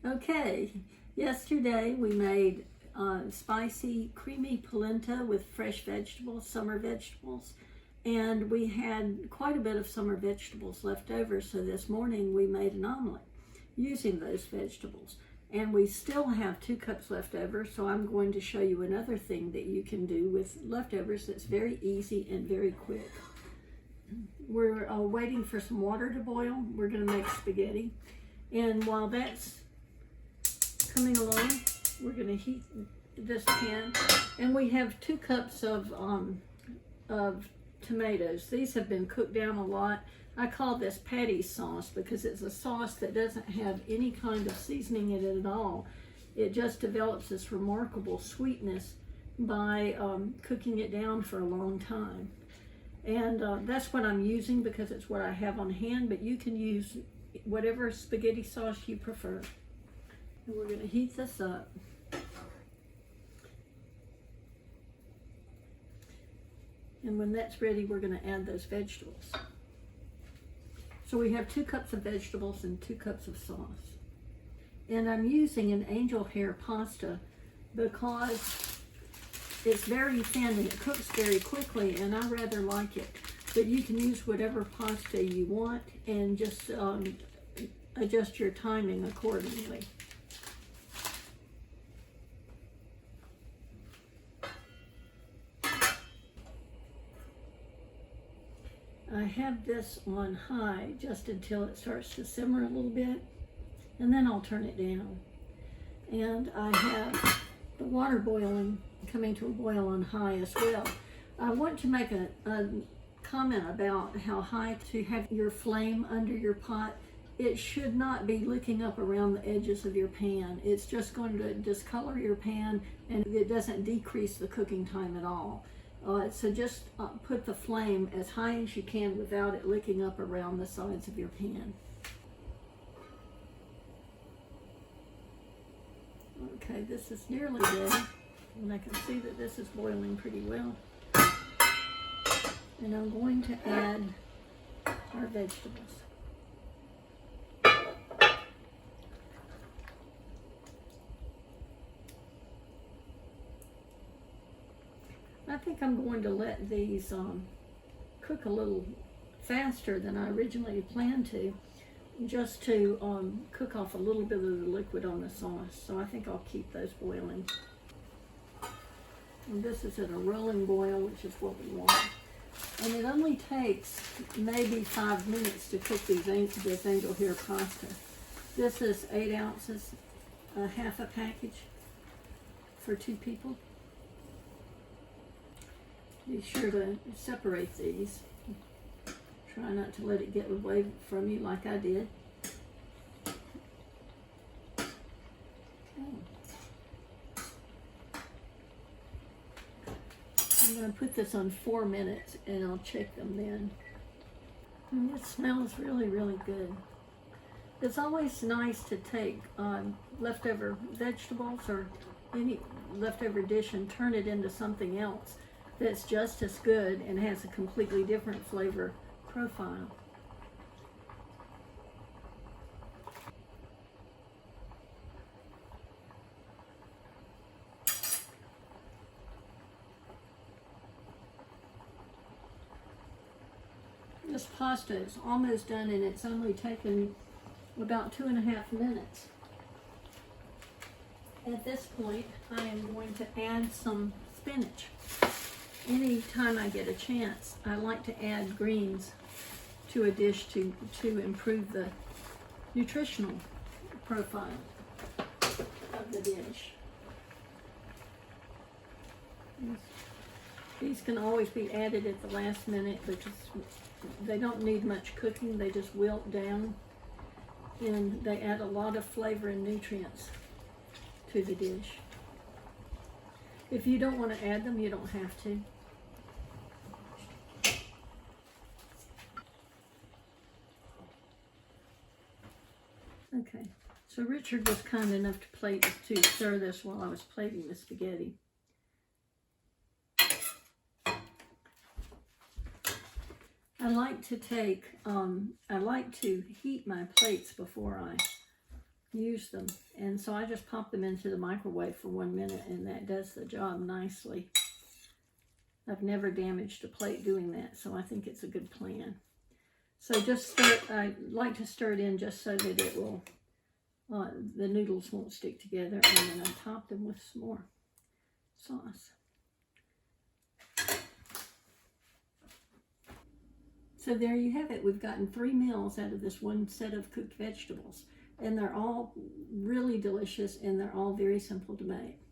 Okay, yesterday we made spicy, creamy polenta with fresh vegetables, summer vegetables, and we had quite a bit of summer vegetables left over, so this morning we made an omelet using those vegetables. And we still have 2 cups left over, so I'm going to show you another thing that you can do with leftovers that's very easy and very quick. We're waiting for some water to boil. We're going to make spaghetti. And while that's coming along, we're going to heat this pan. And we have 2 cups of tomatoes. These have been cooked down a lot. I call this patty sauce because it's a sauce that doesn't have any kind of seasoning in it at all. It just develops this remarkable sweetness by cooking it down for a long time. And that's what I'm using because it's what I have on hand, but you can use whatever spaghetti sauce you prefer. And we're going to heat this up. And when that's ready, we're going to add those vegetables. So we have 2 cups of vegetables and 2 cups of sauce. And I'm using an angel hair pasta because it's very thin and it cooks very quickly, and I rather like it. But you can use whatever pasta you want and just adjust your timing accordingly. I have this on high just until it starts to simmer a little bit, and then I'll turn it down. And I have the water boiling, coming to a boil on high as well. I want to make a comment about how high to have your flame under your pot. It should not be licking up around the edges of your pan. It's just going to discolor your pan, and it doesn't decrease the cooking time at all. So just put the flame as high as you can without it licking up around the sides of your pan. Okay, this is nearly ready, and I can see that this is boiling pretty well. And I'm going to add our vegetables. I think I'm going to let these cook a little faster than I originally planned to, just to cook off a little bit of the liquid on the sauce. So I think I'll keep those boiling. And this is at a rolling boil, which is what we want. And it only takes maybe 5 minutes to cook this angel hair pasta. This is 8 ounces, half a package for 2 people. Be sure to separate these. Try not to let it get away from you like I did. Okay. I'm going to put this on 4 minutes and I'll check them then. And it smells really, really good. It's always nice to take leftover vegetables or any leftover dish and turn it into something else that's just as good and has a completely different flavor profile. This pasta is almost done, and it's only taken about 2.5 minutes. At this point, I am going to add some spinach. Anytime I get a chance, I like to add greens to a dish to improve the nutritional profile of the dish. These can always be added at the last minute because they don't need much cooking. They just wilt down, and they add a lot of flavor and nutrients to the dish. If you don't want to add them, you don't have to. Okay, so Richard was kind enough to stir this while I was plating the spaghetti. I like to heat my plates before I use them. And so I just pop them into the microwave for 1 minute, and that does the job nicely. I've never damaged a plate doing that, so I think it's a good plan. So just stir, I like to stir it in just so that it will, the noodles won't stick together, and then I top them with some more sauce. So there you have it. We've gotten 3 meals out of this one set of cooked vegetables, and they're all really delicious, and they're all very simple to make.